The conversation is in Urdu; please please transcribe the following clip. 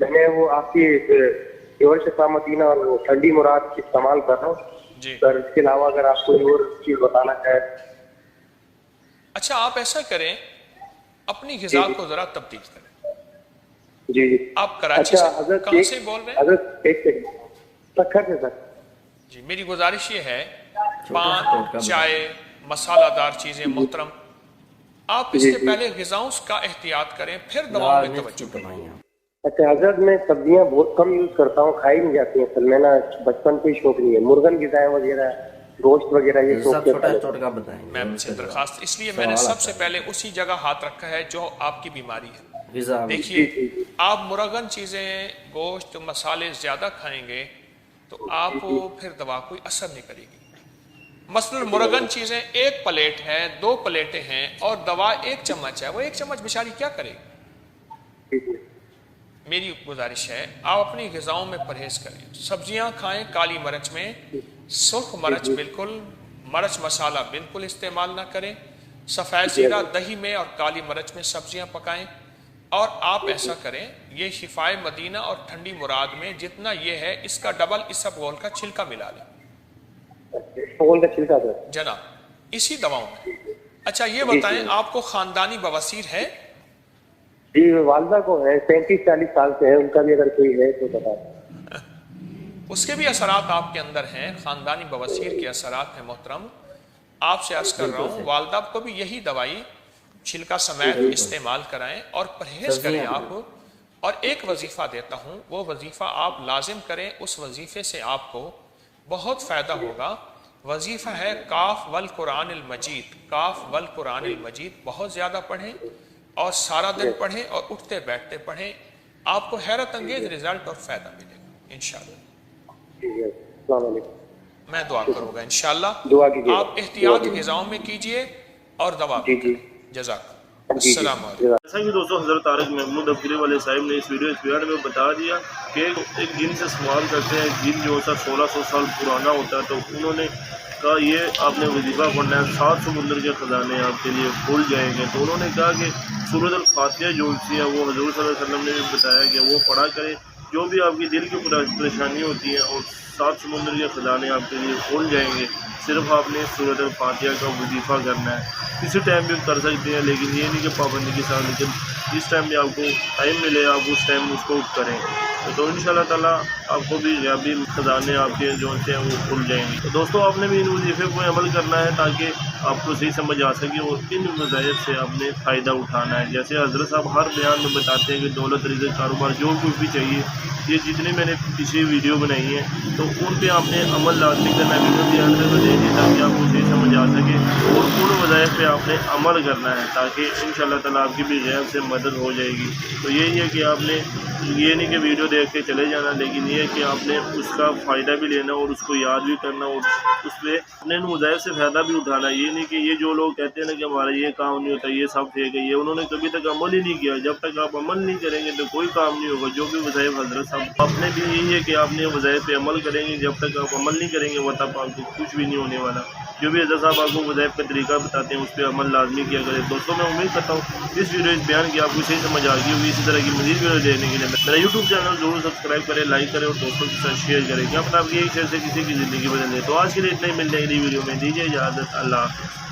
میں نے وہ آپ کی پیور شفا مدینہ اور وہ ٹھنڈی مراد استعمال کر رہا ہوں جی سر. اس کے علاوہ اگر آپ کوئی اور چیز بتانا چاہیں. اچھا آپ ایسا کریں اپنی غذا کو ذرا تبدیل کریں. جی جی. آپ کراچی اچھا سے حضرت کہاں سے بول رہے ہیں؟ حضرت ایک سیکنڈ سکھر سے سر. جی میری گزارش یہ ہے پان چائے مسالہ دار چیزیں محترم آپ اس جی کے جی. پہلے غذاؤں کا احتیاط کریں پھر دواؤں میں توجہ کریں. اچھا حضرت میں سبزیاں بہت کم یوز کرتا ہوں, کھائی نہیں جاتی ہیں سر. میں نا بچپن سے ہی شوق نہیں ہے مرغن غذائیں وغیرہ گوشت وغیرہ یہ شوق ہے. میں آپ سے درخواست اس لیے میں نے سب سے پہلے اسی جگہ ہاتھ رکھا ہے جو آپ کی بیماری ہے. دیکھیے آپ مرغن چیزیں گوشت مسالے زیادہ کھائیں گے تو آپ پھر دوا کوئی اثر نہیں کرے گی. مثلا مرغن چیزیں ایک پلیٹ ہے 2 پلیٹیں ہیں اور دوا 1 چمچ ہے, وہ 1 چمچ بیچاری کیا کرے گی؟ میری گزارش ہے آپ اپنی غذاؤں میں پرہیز کریں. سبزیاں کھائیں کالی مرچ میں, سرخ مرچ بالکل, مرچ مسالہ بالکل استعمال نہ کریں. سفید زیرہ دہی میں اور کالی مرچ میں سبزیاں پکائیں. اور آپ ایسا کریں یہ شفائے مدینہ اور ٹھنڈی مراد میں جتنا یہ ہے اس کا ڈبل اسبغول کا چھلکا ملا لیں جناب اسی دواؤں میں. اچھا یہ بتائیں آپ کو خاندانی بواسیر ہے؟ جی والدہ کو ہے 35-40 سال سے ہے, ان کا بھی اگر کوئی ہے تو بتائیں. اس کے بھی اثرات آپ کے اندر ہیں, خاندانی بواسیر کے اثرات ہیں محترم. آپ سے عرض کر رہا ہوں والدہ کو بھی یہی دوائی چھلکا سمیت استعمال کرائیں اور پرہیز کریں آپ. اور ایک وظیفہ دیتا ہوں وہ وظیفہ آپ لازم کریں, اس وظیفے سے آپ کو بہت فائدہ ہوگا. وظیفہ ہے کاف والقرآن المجید, کاف والقرآن المجید بہت زیادہ پڑھیں اور سارا دن پڑھیں اور اٹھتے بیٹھتے پڑھیں. آپ کو حیرت انگیز رزلٹ اور فائدہ ملے گا انشاءاللہ. السلام علیکم. میں دعا کروں گا انشاءاللہ. دعا کیجیے. آپ احتیاط غذاؤں میں کیجئے اور دوا بھی کریں. جزاک السلام علیکم. جیسا کہ دوستوں حضرت طارق محمود ابکری والے صاحب نے اس ویڈیو میں بتا دیا کہ ایک جن سے سوال کرتے ہیں, جن جو ہوتا ہے 1600 سال پرانا ہوتا ہے, تو انہوں نے کہا یہ آپ نے وظیفہ پڑھنا ہے 7 سمندر کے خزانے آپ کے لیے کھل جائیں گے. تو انہوں نے کہا کہ سورۃ الفاتحہ جو ہوتی ہے وہ حضور صلی اللہ علیہ وسلم نے بھی بتایا کہ وہ پڑھا کریں. جو بھی آپ کی دل کی پریشانی ہوتی ہے اور 7 سمندر کے خزانے آپ کے لیے کھول جائیں گے. صرف آپ نے سورۃ الفاتحہ کا وظیفہ کرنا ہے. کسی ٹائم بھی کر سکتے ہیں لیکن یہ نہیں کہ پابندی کے ساتھ, لیکن جس ٹائم بھی آپ کو ٹائم ملے آپ اس ٹائم اس کو کریں. تو ان شاء اللہ تعالیٰ آپ کو بھی غیبی خزانے آپ کے جو ہیں وہ کھل جائیں گے. تو دوستوں آپ نے بھی ان وظیفے کو عمل کرنا ہے تاکہ آپ کو صحیح سمجھ آ سکے اور ان وظائف سے آپ نے فائدہ اٹھانا ہے. جیسے حضرت صاحب ہر بیان میں بتاتے ہیں کہ دولت رزق کاروبار جو کچھ بھی چاہیے, یہ جتنے میں نے پچھلی ویڈیو بنائی ہے تو ان پہ آپ نے عمل لازمی کرنا ہے. ویڈیو دھیان سے دیکھیں تاکہ آپ کو صحیح سمجھ آ سکے اور ان وظائف پہ آپ نے عمل کرنا ہے تاکہ ان شاء اللہ تعالیٰ آپ کی بھی غیب سے مدد ہو جائے گی. تو یہی ہے کہ آپ نے یہ نہیں کہ ویڈیو دیکھ کے چلے جانا, لیکن یہ ہے کہ آپ نے اس کا فائدہ بھی لینا اور اس کو یاد بھی کرنا اور اس پہ اپنے ان وظائف سے فائدہ بھی اٹھانا. یہ نہیں کہ یہ جو لوگ کہتے ہیں نا کہ ہمارا یہ کام نہیں ہوتا, یہ سب فیک ہے, یہ انہوں نے کبھی تک عمل ہی نہیں کیا. جب تک آپ عمل نہیں کریں گے تو کوئی کام نہیں ہوگا. جو بھی وظائف حضرت صاحب آپ نے بھی یہی ہے کہ آپ نے وظائف پہ عمل کریں گے. جب تک آپ عمل نہیں کریں گے وہ تب آپ کو کچھ بھی نہیں ہونے والا. جو بھی حضرت صاحب آپ کو وظائف کا طریقہ بتاتے ہیں اس پہ عمل لازمی کیا کریں. دوستوں میں امید کرتا ہوں اس ویڈیو اس بیان کی آپ کو صحیح سمجھ آ گئی ہوگی. اسی طرح کی مزید ویڈیو دیکھنے کے لیے میرا یوٹیوب چینل ضرور سبسکرائب کریں, لائک کریں اور دوستوں کے ساتھ شیئر کریں. کیا پتہ آپ یہی شیئر سے کسی کی زندگی بدل دے. تو آج کے لیے اتنا ہی, ملتے ہیں اگلی ویڈیو میں. دیجیے اجازت. اللہ حافظ.